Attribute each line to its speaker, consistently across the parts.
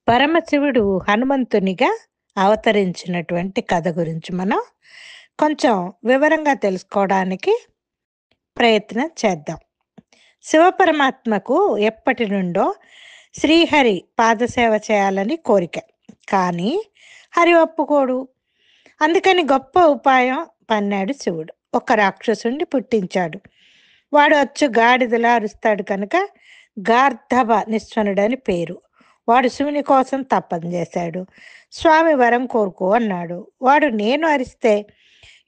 Speaker 1: పరమశివుడు హనుమంతునిగా అవతరించినటువంటి కథ గురించి మనం కొంచెం వివరంగా తెలుసుకోవడానికి ప్రయత్నం చేద్దాం. శివపరమాత్మకు ఎప్పటి నుండో శ్రీహరి పాదసేవ చేయాలని కోరిక. కానీ హరి ఒప్పుకోడు. అందుకని గొప్ప ఉపాయం పన్నాడు శివుడు. ఒక రాక్షసుడిని పుట్టించాడు. వాడు అచ్చు గాడిదలా అరుస్తాడు కనుక గార్ధబ నిస్వనుడని పేరు. వాడు శివుని కోసం తపన చేశాడు. స్వామి వరం కోరుకో అన్నాడు. వాడు నేను అరిస్తే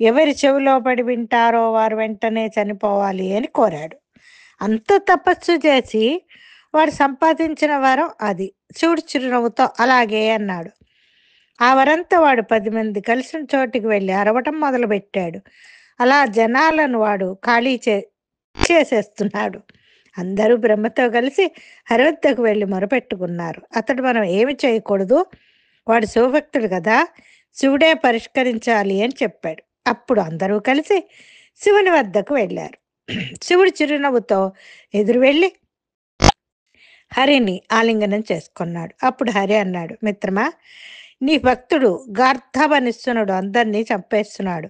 Speaker 1: ఎవరి చెవిలో పడి వింటారో వారు వెంటనే చనిపోవాలి అని కోరాడు. అంత తపస్సు చేసి వాడు సంపాదించిన వరం అది. శివుడు చిరునవ్వుతో అలాగే అన్నాడు. ఆ వరంతో వాడు 10 మంది కలిసిన చోటికి వెళ్ళి అరవటం మొదలుపెట్టాడు. అలా జనాలను వాడు ఖాళీ చేసేస్తున్నాడు. అందరూ బ్రహ్మతో కలిసి హరివద్దకు వెళ్ళి మొరపెట్టుకున్నారు. అతడు మనం ఏమి చేయకూడదు, వాడు శివభక్తుడు కదా, శివుడే పరిష్కరించాలి అని చెప్పాడు. అప్పుడు అందరూ కలిసి శివుని వద్దకు వెళ్ళారు. శివుడు చిరునవ్వుతో ఎదురు వెళ్ళి హరిని ఆలింగనం చేసుకున్నాడు. అప్పుడు హరి అన్నాడు, మిత్రమా, నీ భక్తుడు గార్ధబనిస్తునుడు అందరినీ చంపేస్తున్నాడు.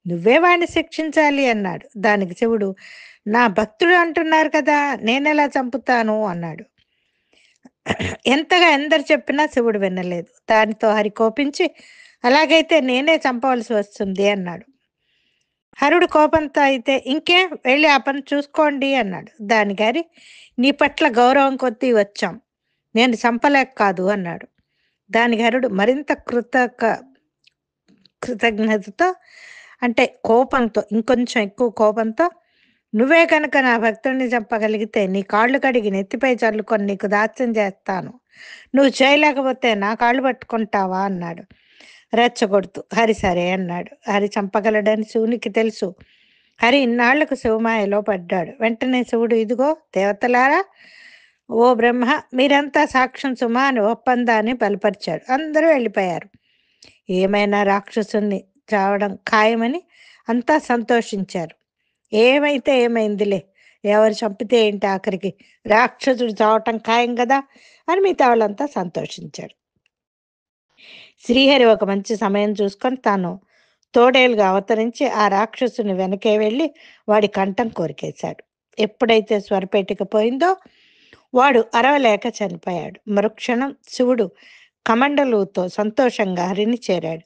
Speaker 1: నువ్వే వాడిని శిక్షించాలి అన్నాడు. దానికి శివుడు, నా భక్తుడు అంటున్నారు కదా, నేనెలా చంపుతాను అన్నాడు. ఎంతగా ఎందరు చెప్పినా శివుడు వినలేదు. దానితో హరి కోపించి, అలాగైతే నేనే చంపవలసి వస్తుంది అన్నాడు. హరుడు కోపంతో అయితే ఇంకేం వెళ్ళి ఆ పని చూసుకోండి అన్నాడు. దానికి హరి, నీ పట్ల గౌరవం కొద్దీ వచ్చాం, నేను చంపలేక కాదు అన్నాడు. దానికి హరుడు మరింత కృతజ్ఞతతో, అంటే కోపంతో, ఇంకొంచెం ఎక్కువ కోపంతో, నువ్వే కనుక నా భక్తుడిని చంపగలిగితే నీ కాళ్ళు కడిగి నెత్తిపై చల్లుకొని నీకు దాస్యం చేస్తాను. నువ్వు చేయలేకపోతే నా కాళ్ళు పట్టుకుంటావా అన్నాడు. రెచ్చగొడుతూ హరి సరే అన్నాడు. హరి చంపగలడని శివునికి తెలుసు. హరి ఇన్నాళ్లకు శివమాయలో పడ్డాడు. వెంటనే శివుడు, ఇదిగో దేవతలారా, ఓ బ్రహ్మ, మీరంతా సాక్ష్యం సుమా అని ఒప్పందాన్ని బలపరిచాడు. అందరూ వెళ్ళిపోయారు. ఏమైనా రాక్షసుని చావడం ఖాయమని అంతా సంతోషించారు. ఏమైతే ఏమైందిలే, ఎవరు చంపితే ఏంటి, ఆఖరికి రాక్షసుడు చావటం ఖాయం కదా అని మిగతా వాళ్ళంతా సంతోషించారు. శ్రీహరి ఒక మంచి సమయం చూసుకొని తాను తోడేలుగా అవతరించి ఆ రాక్షసుని వెనకే వెళ్ళి వాడి కంఠం కొరికేశాడు. ఎప్పుడైతే స్వరపేటిక పోయిందో వాడు అరవలేక చనిపోయాడు. మరుక్షణం శివుడు కమండలుతో సంతోషంగా హరిని చేరాడు.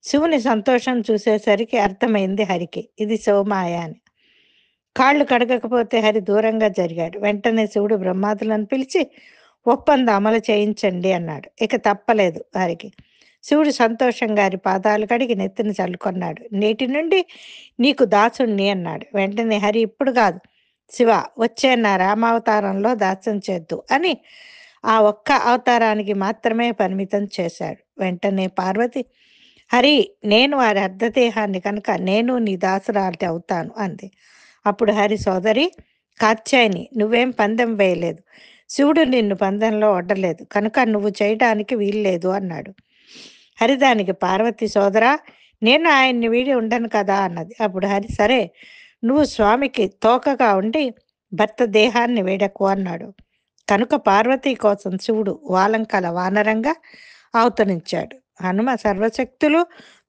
Speaker 1: శివుని సంతోషం చూసేసరికి అర్థమైంది హరికి, ఇది శివమాయ అని. కాళ్ళు కడగకపోతే హరి దూరంగా జరిగాడు. వెంటనే శివుడు బ్రహ్మాదులను పిలిచి ఒప్పందం అమలు చేయించండి అన్నాడు. ఇక తప్పలేదు హరికి. శివుడు సంతోషంగా హరి పాదాలు కడిగి నెత్తిని చల్లుకొన్నాడు. నేటి నుండి నీకు దాసుణ్ణి అన్నాడు. వెంటనే హరి, ఇప్పుడు కాదు శివ, వచ్చే నా రామావతారంలో దాస్యం చేద్దు అని ఆ ఒక్క అవతారానికి మాత్రమే పరిమితం చేశాడు. వెంటనే పార్వతి, హరి, నేను వారి అర్ధదేహాన్ని కనుక నేను నీ దాసురాలి అవుతాను అంది. అప్పుడు హరి, సోదరి కాత్యాయని, నువ్వేం పందెం వేయలేదు, శివుడు నిన్ను పందెంలో ఒడ్డలేదు కనుక నువ్వు చేయడానికి వీల్లేదు అన్నాడు. హరి దానికి పార్వతి, సోదరా, నేను ఆయన్ని వీడి ఉండను కదా అన్నది. అప్పుడు హరి, సరే, నువ్వు స్వామికి తోకగా ఉండి భర్త దేహాన్ని వీడకు అన్నాడు. కనుక పార్వతీ కోసం శివుడు వాలంకల వానరంగా అవతరించాడు. హనుమ సర్వశక్తులు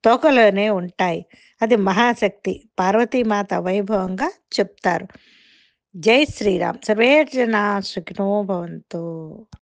Speaker 1: తోకలోనే ఉంటాయి. అది మహాశక్తి, పార్వతీమాత వైభవంగా చెప్తారు. జై శ్రీరామ్. సర్వే జనా సుఖినో భవంతు.